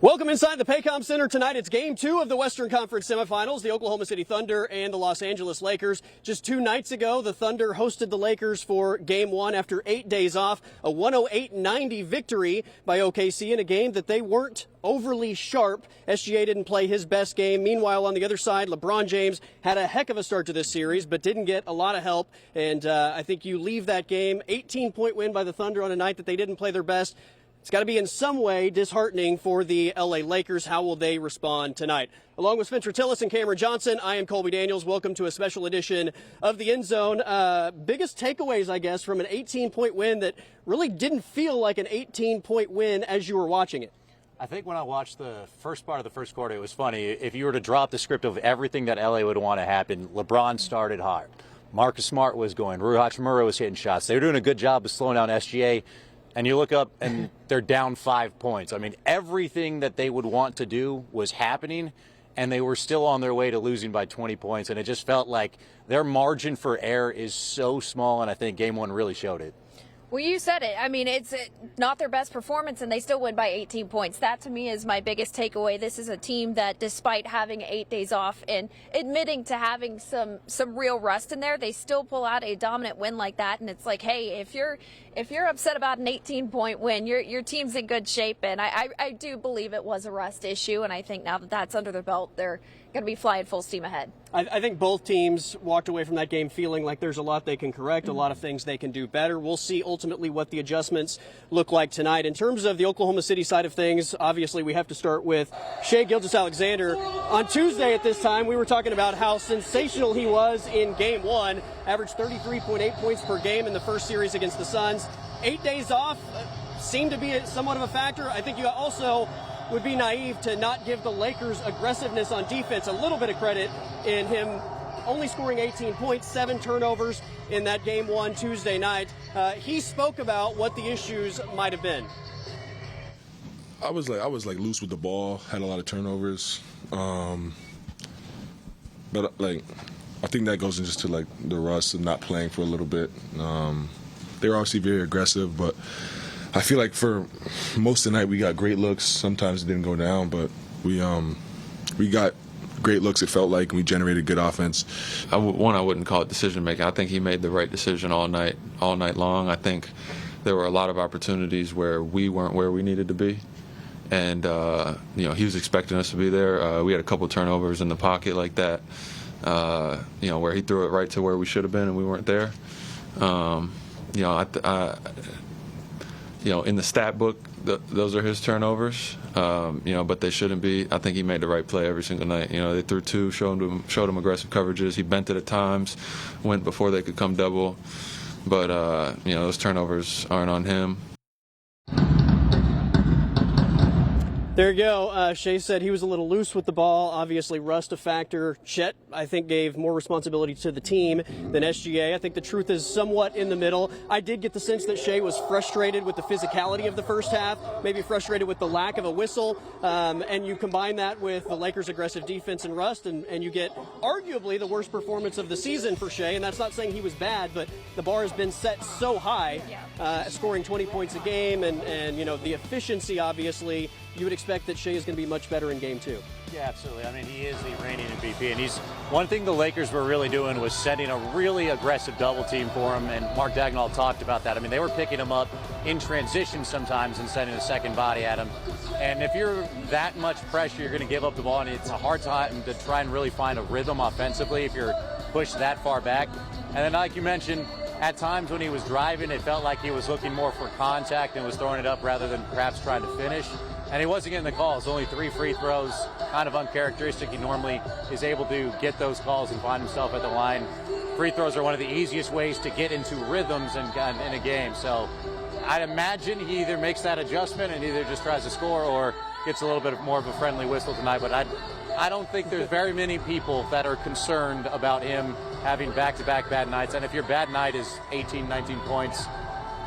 Welcome inside the Pregame Center tonight. It's Game 2 of the Western Conference semifinals, the Oklahoma City Thunder and the Los Angeles Lakers. Just 2 nights ago, the Thunder hosted the Lakers for Game 1 after 8 days off, a 108-90 victory by OKC in a game that they weren't overly sharp. SGA didn't play his best game. Meanwhile, on the other side, LeBron James had a heck of a start to this series, but didn't get a lot of help. And I think you leave that game, 18-point win by the Thunder on a night that they didn't play their best. It's got to be in some way disheartening for the L.A. Lakers. How will they respond tonight? Along with Spencer Tillis and Cameron Johnson, I am Colby Daniels. Welcome to a special edition of the End Zone. Biggest takeaways, I guess, from an 18-point win that really didn't feel like an 18-point win as you were watching it. I think when I watched the first part of the first quarter, it was funny. If you were to drop the script of everything that L.A. would want to happen, LeBron started hard. Marcus Smart was going. Rui Hachimura was hitting shots. They were doing a good job of slowing down SGA. And you look up and they're down 5 points. I mean, everything that they would want to do was happening, and they were still on their way to losing by 20 points. And it just felt like their margin for error is so small, and I think Game 1 really showed it. Well, you said it. I mean, it's not their best performance, and they still win by 18 points. That, to me, is my biggest takeaway. This is a team that, despite having 8 days off and admitting to having some real rust in there, they still pull out a dominant win like that. And it's like, hey, if you're upset about an 18-point win, your team's in good shape. And I do believe it was a rust issue, and I think now that that's under their belt, they're going to be flying full steam ahead. I think both teams walked away from that game feeling like there's a lot they can correct, a lot of things they can do better. We'll see ultimately what the adjustments look like tonight. In terms of the Oklahoma City side of things, obviously we have to start with Shai Gilgeous-Alexander. On Tuesday at this time, we were talking about how sensational he was in Game 1, averaged 33.8 points per game in the first series against the Suns. 8 days off seemed to be somewhat of a factor. I think you also would be naive to not give the Lakers' aggressiveness on defense a little bit of credit in him only scoring 18 points, 7 turnovers in that Game 1 Tuesday night. He spoke about what the issues might have been. I was loose with the ball, had a lot of turnovers, but I think that goes into the rust of not playing for a little bit. They were obviously very aggressive, but I feel like for most of the night we got great looks. Sometimes it didn't go down, but we got great looks, it felt like, and we generated good offense. I wouldn't call it decision making. I think he made the right decision all night long. I think there were a lot of opportunities where we weren't where we needed to be, and he was expecting us to be there. We had a couple turnovers in the pocket like that, where he threw it right to where we should have been and we weren't there. In the stat book, those are his turnovers, but they shouldn't be. I think he made the right play every single night. They threw 2, showed him aggressive coverages. He bent it at times, went before they could come double. But, those turnovers aren't on him. There you go. Shai said he was a little loose with the ball. Obviously, rust a factor. Chet, I think, gave more responsibility to the team than SGA. I think the truth is somewhat in the middle. I did get the sense that Shai was frustrated with the physicality of the first half, maybe frustrated with the lack of a whistle. And you combine that with the Lakers' aggressive defense and rust, and you get arguably the worst performance of the season for Shai. And that's not saying he was bad, but the bar has been set so high, scoring 20 points a game, and the efficiency, obviously. You would expect that Shai is going to be much better in Game 2. Yeah, absolutely. I mean, he is the reigning MVP, and one thing the Lakers were really doing was setting a really aggressive double team for him, and Mark Dagnall talked about that. I mean, they were picking him up in transition sometimes and sending a second body at him. And if you're that much pressure, you're going to give up the ball, and it's a hard time to try and really find a rhythm offensively if you're pushed that far back. And then, like you mentioned, at times when he was driving, it felt like he was looking more for contact and was throwing it up rather than perhaps trying to finish. And he wasn't getting the calls. Only 3 free throws, kind of uncharacteristic. He normally is able to get those calls and find himself at the line. Free throws are one of the easiest ways to get into rhythms in a game. So I'd imagine he either makes that adjustment and either just tries to score or gets a little bit more of a friendly whistle tonight. But I don't think there's very many people that are concerned about him having back-to-back bad nights. And if your bad night is 18, 19 points,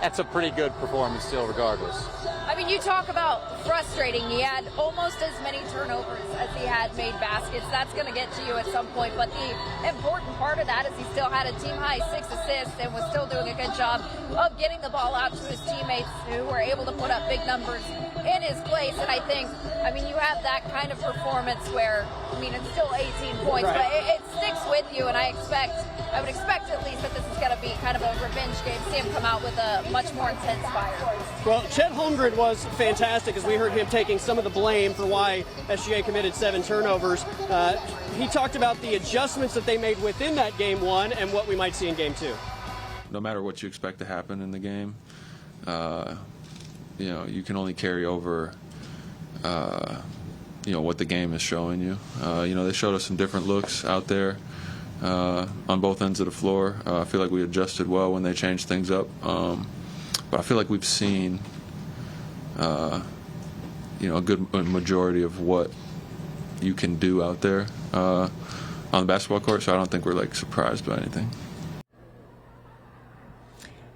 that's a pretty good performance still regardless. I mean, you talk about frustrating. He had almost as many turnovers as he had made baskets. That's going to get to you at some point. But the important part of that is he still had a team-high 6 assists and was still doing a good job of getting the ball out to his teammates who were able to put up big numbers in his place. And I think, I mean, you have that kind of performance where, I mean, it's still 18 points, right, but it sticks with you. And I would expect at least that this is going to be kind of a revenge game. See him come out with a much more intense fire. Well, Chet Holmgren was fantastic as we heard him taking some of the blame for why SGA committed 7 turnovers. He talked about the adjustments that they made within that game 1 and what we might see in game 2. No matter what you expect to happen in the game, you can only carry over what the game is showing you. They showed us some different looks out there on both ends of the floor. I feel like we adjusted well when they changed things up. But I feel like we've seen a good majority of what you can do out there on the basketball court, so I don't think we're surprised by anything.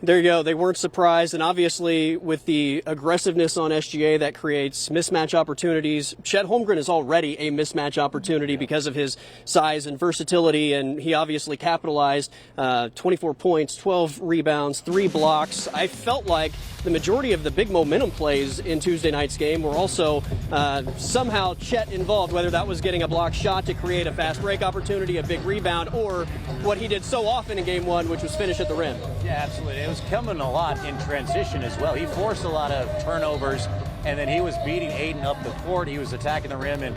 There you go. They weren't surprised, and obviously with the aggressiveness on SGA, that creates mismatch opportunities. Chet Holmgren is already a mismatch opportunity because of his size and versatility, and he obviously capitalized. 24 points, 12 rebounds, 3 blocks. I felt like the majority of the big momentum plays in Tuesday night's game were also somehow Chet involved, whether that was getting a block shot to create a fast break opportunity, a big rebound, or what he did so often in game 1, which was finish at the rim. Yeah, absolutely. It was coming a lot in transition as well. He forced a lot of turnovers, and then he was beating Aiden up the court. He was attacking the rim, and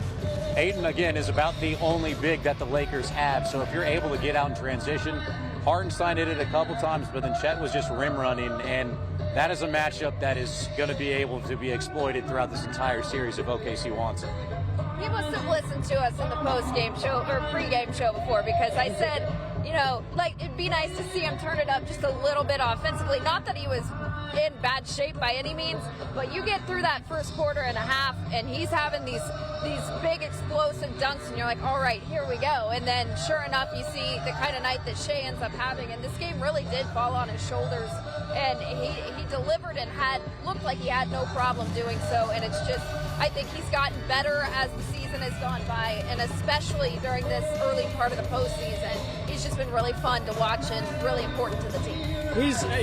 Aiden, again, is about the only big that the Lakers have. So if you're able to get out in transition, Hartenstein did it a couple times, but then Chet was just rim running, and that is a matchup that is going to be able to be exploited throughout this entire series if OKC wants it. He must have listened to us in the post-game show or pre-game show before, because I said, it'd be nice to see him turn it up just a little bit offensively. Not that he was in bad shape by any means, but you get through that first quarter and a half, and he's having these big explosive dunks, and you're like, all right, here we go. And then sure enough, you see the kind of night that Shea ends up having, and this game really did fall on his shoulders, and he delivered and looked like he had no problem doing so. And it's just, I think he's gotten better as the season has gone by, and especially during this early part of the postseason. He's just been really fun to watch and really important to the team.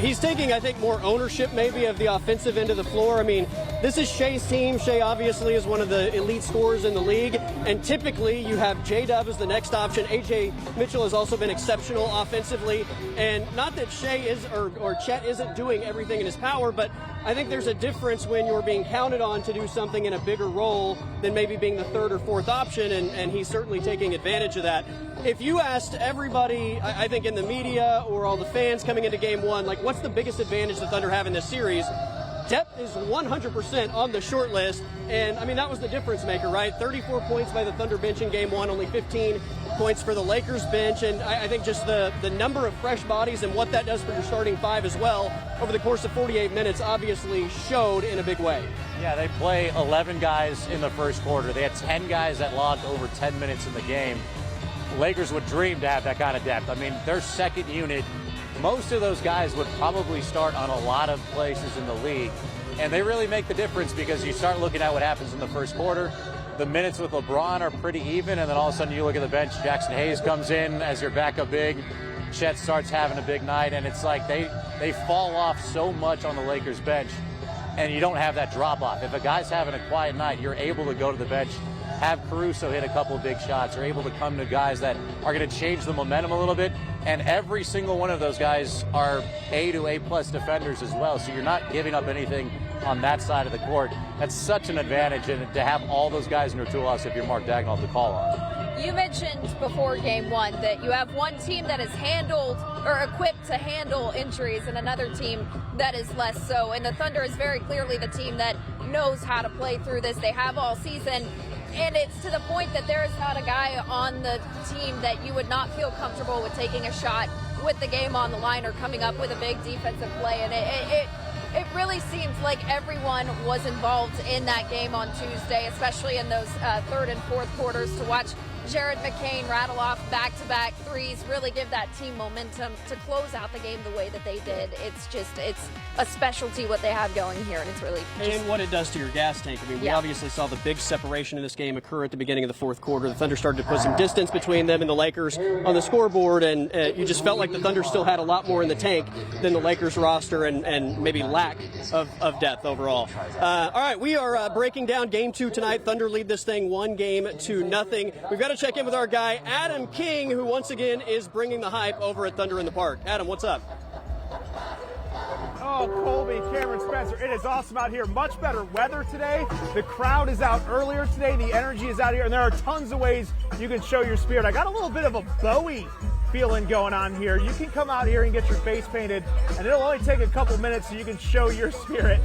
He's taking, I think, more ownership maybe of the offensive end of the floor. I mean, this is Shea's team. Shea obviously is one of the elite scorers in the league, and typically you have J-Dub as the next option. A.J. Mitchell has also been exceptional offensively, and not that Shea is or Chet isn't doing everything in his power, but I think there's a difference when you're being counted on to do something in a bigger role than maybe being the 3rd or 4th option, and he's certainly taking advantage of that. If you asked everybody, I think in the media or all the fans coming into game 1, what's the biggest advantage the Thunder have in this series? Depth is 100% on the short list, and I mean, that was the difference maker, right? 34 points by the Thunder bench in game 1, only 15 points for the Lakers bench, and I think just the number of fresh bodies and what that does for your starting 5 as well over the course of 48 minutes obviously showed in a big way. Yeah, they play 11 guys in the first quarter. They had 10 guys that logged over 10 minutes in the game. Lakers would dream to have that kind of depth. I mean, their second unit, most of those guys would probably start on a lot of places in the league, and they really make the difference because you start looking at what happens in the first quarter. The minutes with LeBron are pretty even, and then all of a sudden you look at the bench, Jackson Hayes comes in as your backup big, Chet starts having a big night, and it's like they fall off so much on the Lakers bench, and you don't have that drop-off. If a guy's having a quiet night, you're able to go to the bench, have Caruso hit a couple of big shots, you're able to come to guys that are going to change the momentum a little bit, and every single one of those guys are A to A-plus defenders as well, so you're not giving up anything on that side of the court. That's such an advantage, and to have all those guys in your toolbox if you're Mark Dagnall to call on. You mentioned before game 1 that you have one team that is handled or equipped to handle injuries and another team that is less so, and the Thunder is very clearly the team that knows how to play through this. They have all season. And it's to the point that there is not a guy on the team that you would not feel comfortable with taking a shot with the game on the line or coming up with a big defensive play. And it really seems like everyone was involved in that game on Tuesday, especially in those 3rd and 4th quarters, to watch Jared McCain rattle off back-to-back threes, really give that team momentum to close out the game the way that they did. It's a specialty what they have going here, and it's really and what it does to your gas tank. I mean, we obviously saw the big separation in this game occur at the beginning of the fourth quarter. The Thunder started to put some distance between them and the Lakers on the scoreboard, and you just felt like the Thunder still had a lot more in the tank than the Lakers roster and maybe lack of depth overall. All right, we are breaking down Game 2 tonight. Thunder lead this thing 1-0. We've got to check in with our guy, Adam King, who once again is bringing the hype over at Thunder in the Park. Adam, what's up? Oh, Colby, Cameron, Spencer, it is awesome out here. Much better weather today. The crowd is out earlier today. The energy is out here, and there are tons of ways you can show your spirit. I got a little bit of a Bowie feeling going on here. You can come out here and get your face painted, and it'll only take a couple minutes so you can show your spirit.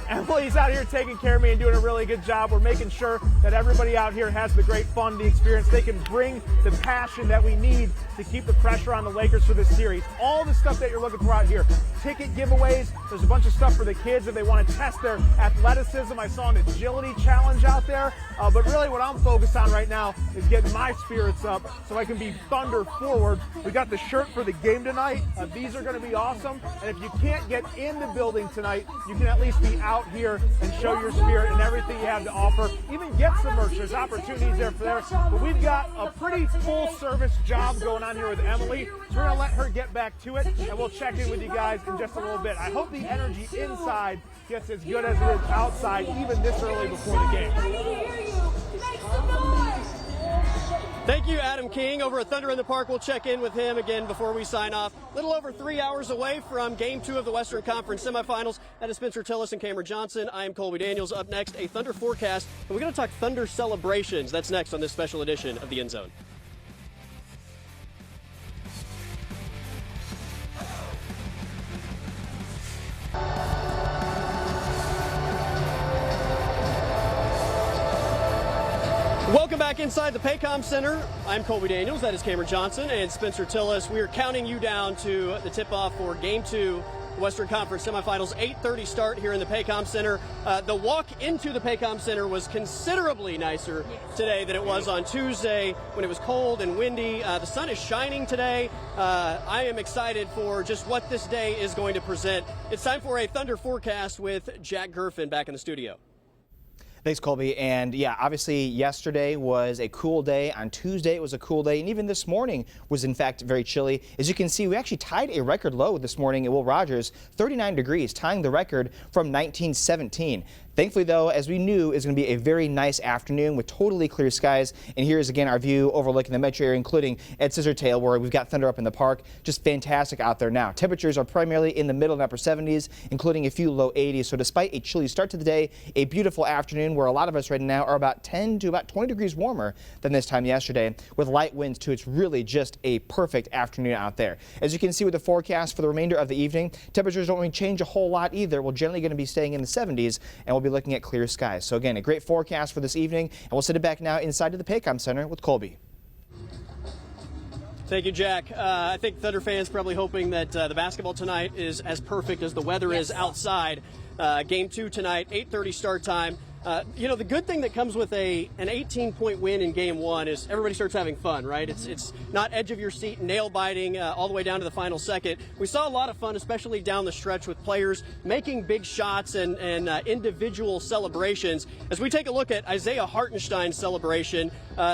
Emily's out here taking care of me and doing a really good job. We're making sure that everybody out here has the great fun, the experience. They can bring the passion that we need to keep the pressure on the Lakers for this series. All the stuff that you're looking for out here. Ticket giveaways. There's a bunch of stuff for the kids if they want to test their athleticism. I saw an agility challenge out there. But really what I'm focused on right now is getting my spirits up so I can be Thunder forward. We got the shirt for the game tonight. These are going to be awesome. And if you can't get in the building tonight, you can at least be out here and show your spirit and everything you have to offer. Even get some merch. There's opportunities there for there. But we've got a pretty full service job going on here with Emily. So we're going to let her get back to it, and we'll check in with you guys in just a little bit. I hope the energy inside gets as good as it is outside, even this early before the game. Thank you, Adam King. Over at Thunder in the Park, we'll check in with him again before we sign off. A little over 3 hours away from Game 2 of the Western Conference semifinals. That is Spencer Tillis and Cameron Johnson. I am Colby Daniels. Up next, a Thunder forecast. And we're going to talk Thunder celebrations. That's next on this special edition of The End Zone. Welcome back inside the Pregame Center. I'm Colby Daniels. That is Cameron Johnson and Spencer Tillis. We are counting you down to the tip-off for Game 2, Western Conference semifinals. 8:30 start here in the Pregame Center. The walk into the Pregame Center was considerably nicer today than it was on Tuesday when it was cold and windy. The sun is shining today. I am excited for just what this day is going to present. It's time for a Thunder forecast with Jack Gerfin back in the studio. Thanks, Colby. And yeah, obviously yesterday was a cool day. On Tuesday it was a cool day, and even this morning was in fact very chilly. As you can see, we actually tied a record low this morning at Will Rogers, 39 degrees, tying the record from 1917. Thankfully, though, as we knew, it's going to be a very nice afternoon with totally clear skies. And here's again our view overlooking the metro area, including at Scissortail, where we've got Thunder up in the park. Just fantastic out there now. Temperatures are primarily in the middle and upper 70s, including a few low 80s. So despite a chilly start to the day, a beautiful afternoon where a lot of us right now are about 10 to about 20 degrees warmer than this time yesterday, with light winds too. It's really just a perfect afternoon out there. As you can see with the forecast for the remainder of the evening, temperatures don't really change a whole lot either. We're generally going to be staying in the 70s, and we'll be looking at clear skies. So again, a great forecast for this evening, and we'll send it back now inside to the Pregame Center with Colby. Thank you, Jack. I think Thunder fans probably hoping that the basketball tonight is as perfect as the weather is outside. Game 2 tonight, 8:30 start time. You know, the good thing that comes with an 18-point win in Game 1 is everybody starts having fun, right? It's not edge of your seat, nail biting all the way down to the final second. We saw a lot of fun, especially down the stretch, with players making big shots and individual celebrations. As we take a look at Isaiah Hartenstein's celebration,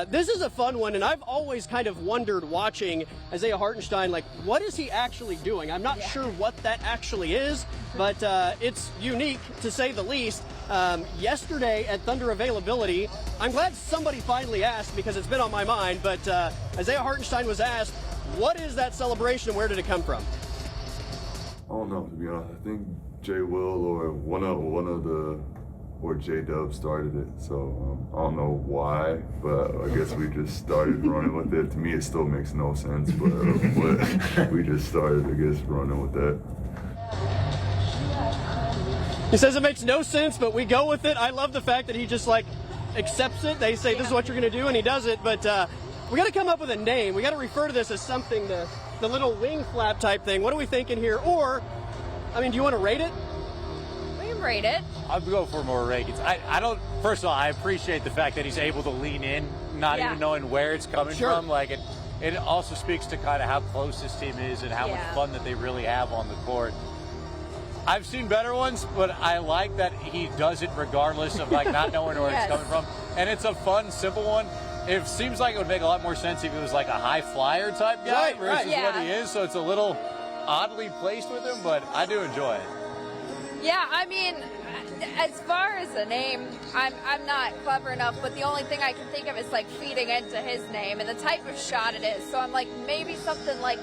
this is a fun one, and I've always kind of wondered watching Isaiah Hartenstein, like, what is he actually doing? I'm not sure what that actually is, but it's unique to say the least. Yesterday at Thunder Availability, I'm glad somebody finally asked because it's been on my mind, but Isaiah Hartenstein was asked, what is that celebration and where did it come from? I don't know, to be honest. I think Jay Will or J-Dub started it, so I don't know why, but I guess we just started running with it. To me, it still makes no sense, but we just started, I guess, running with that. He says it makes no sense, but we go with it. I love the fact that he just, like, accepts it. They say, this is what you're going to do, and he does it. But we got to come up with a name. We got to refer to this as something, the little wing flap type thing. What are we thinking here? Or, I mean, do you want to rate it? rate it. I'd go for more ratings. I don't. First of all, I appreciate the fact that he's able to lean in, not even knowing where it's coming from. Like it also speaks to kind of how close this team is and how much fun that they really have on the court. I've seen better ones, but I like that he does it regardless of like not knowing where it's coming from. And it's a fun, simple one. It seems like it would make a lot more sense if he was like a high flyer type guy versus what he is. So it's a little oddly placed with him, but I do enjoy it. Yeah, I mean, as far as the name, I'm not clever enough, but the only thing I can think of is like feeding into his name and the type of shot it is. So I'm like, maybe something like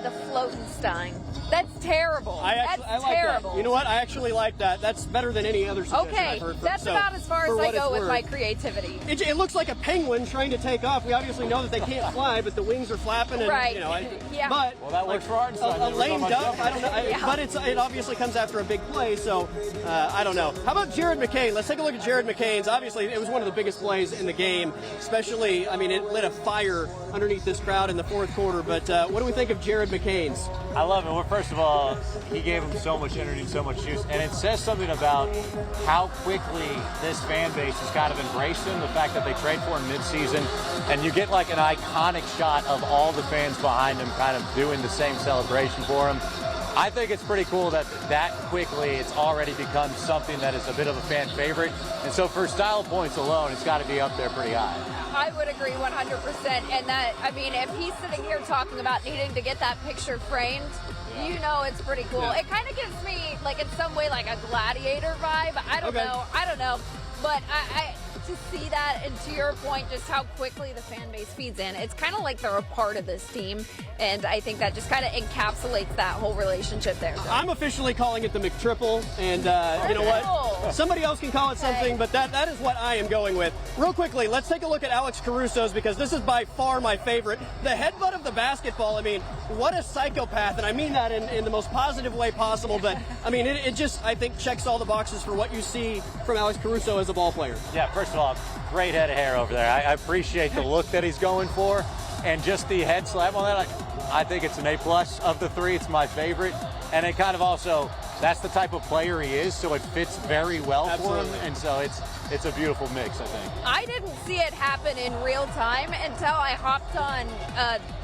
the Floatenstein. That's terrible. I like terrible. That. You know what? I actually like that. That's better than any other suggestion I've heard. That's about as far as I go with my creativity. It looks like a penguin trying to take off. We obviously know that they can't fly, but the wings are flapping. And, right. You know, But well, that works for Arnstein. A lame duck. I don't know. But it obviously comes after a big play, so I don't know. How about Jared McCain? Let's take a look at Jared McCain's. Obviously, it was one of the biggest plays in the game. Especially, I mean, it lit a fire underneath this crowd in the fourth quarter. But what do we think of Jared McCain's? I love it. Well, first of all, he gave him so much energy and so much juice. And it says something about how quickly this fan base has kind of embraced him, the fact that they trade for him midseason. And you get like an iconic shot of all the fans behind him kind of doing the same celebration for him. I think it's pretty cool that quickly it's already become something that is a bit of a fan favorite. And so for style points alone, it's got to be up there pretty high. I would agree 100%. And that, I mean, if he's sitting here talking about needing to get that picture framed, you know it's pretty cool. It kind of gives me, like, in some way, like a gladiator vibe. I don't know. But I to see that, and to your point, just how quickly the fan base feeds in, it's kind of like they're a part of this team, and I think that just kind of encapsulates that whole relationship there. So. I'm officially calling it the McTriple, and you know what? Somebody else can call it something, but that is what I am going with. Real quickly, let's take a look at Alex Caruso's, because this is by far my favorite. The headbutt of the basketball, I mean, what a psychopath, and I mean that in the most positive way possible, but I mean, it just, I think, checks all the boxes for what you see from Alex Caruso as a ball player. Yeah, first of all, great head of hair over there. I appreciate the look that he's going for, and just the head slap on that. I think it's an A+ of the three. It's my favorite, and it kind of also, that's the type of player he is, so it fits very well for him, and so it's a beautiful mix, I think. I didn't see it happen in real time until I hopped on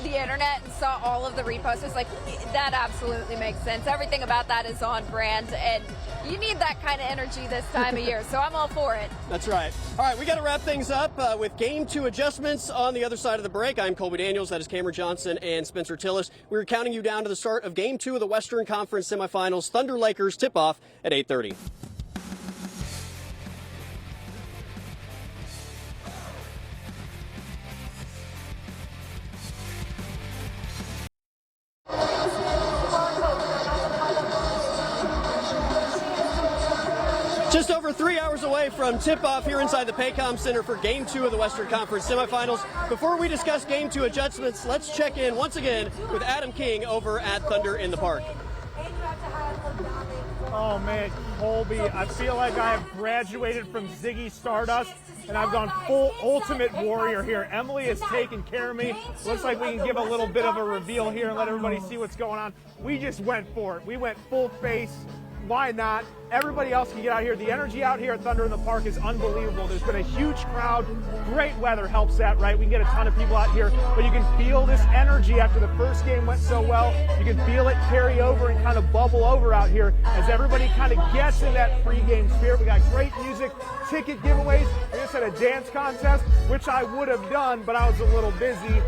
the internet and saw all of the reposts. It's like, that absolutely makes sense. Everything about that is on brand, and you need that kind of energy this time of year, so I'm all for it. That's right. All right, we got to wrap things up with Game 2 adjustments on the other side of the break. I'm Colby Daniels. That is Cameron Johnson and Spencer Tillis. We're counting you down to the start of Game 2 of the Western Conference semifinals. Thunder Lakers tip-off at 8:30. Just over 3 hours away from tip-off here inside the Paycom Center for Game 2 of the Western Conference semifinals. Before we discuss Game 2 adjustments, let's check in once again with Adam King over at Thunder in the Park. Oh man, Colby, I feel like I have graduated from Ziggy Stardust and I've gone full Ultimate Warrior here. Emily has taken care of me. Looks like we can give a little bit of a reveal here and let everybody see what's going on. We just went for it. We went full face. Why not? Everybody else can get out here. The energy out here at Thunder in the Park is unbelievable. There's been a huge crowd. Great weather helps that, right? We can get a ton of people out here, but you can feel this energy after the first game went so well. You can feel it carry over and kind of bubble over out here as everybody kind of gets in that pregame spirit. We got great music, ticket giveaways. We just had a dance contest, which I would have done, but I was a little busy.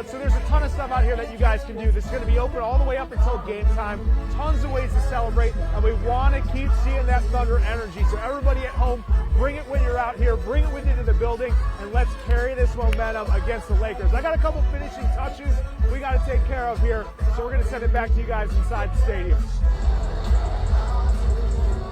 So there's a ton of stuff out here that you guys can do. This is going to be open all the way up until game time. Tons of ways to celebrate, and we want to keep seeing that Thunder energy. So everybody at home, bring it when you're out here, bring it with you to the building, and let's carry this momentum against the Lakers. I got a couple finishing touches we got to take care of here, so we're going to send it back to you guys inside the stadium.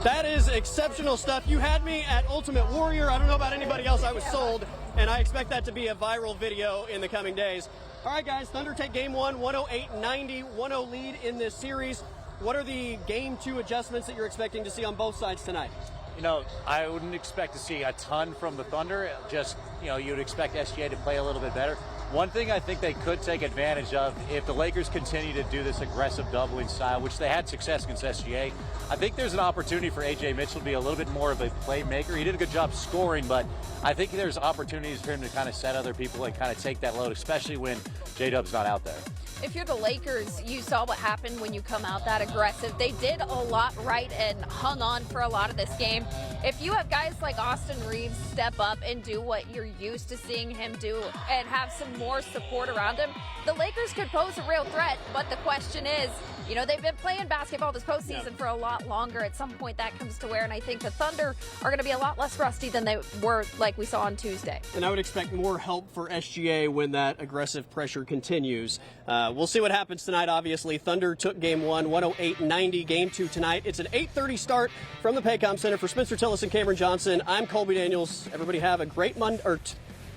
That is exceptional stuff. You had me at Ultimate Warrior. I don't know about anybody else. I was sold, and I expect that to be a viral video in the coming days. All right, guys, Thunder take Game 1, 108-90, 1-0 lead in this series. What are the Game 2 adjustments that you're expecting to see on both sides tonight? You know, I wouldn't expect to see a ton from the Thunder. Just, you know, you'd expect SGA to play a little bit better. One thing I think they could take advantage of, if the Lakers continue to do this aggressive doubling style, which they had success against SGA, I think there's an opportunity for A.J. Mitchell to be a little bit more of a playmaker. He did a good job scoring, but I think there's opportunities for him to kind of set other people and kind of take that load, especially when J-Dub's not out there. If you're the Lakers, you saw what happened when you come out that aggressive. They did a lot right and hung on for a lot of this game. If you have guys like Austin Reeves step up and do what you're used to seeing him do and have some more support around him, the Lakers could pose a real threat. But the question is, you know, they've been playing basketball this postseason for a lot longer. At some point that comes to wear, and I think the Thunder are going to be a lot less rusty than they were like we saw on Tuesday. And I would expect more help for SGA when that aggressive pressure continues. We'll see what happens tonight, obviously. Thunder took Game 1, 108-90. Game 2 tonight. It's an 8:30 start from the Pregame Center. For Spencer Tillis and Cameron Johnson, I'm Colby Daniels. Everybody have a great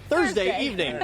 Thursday evening.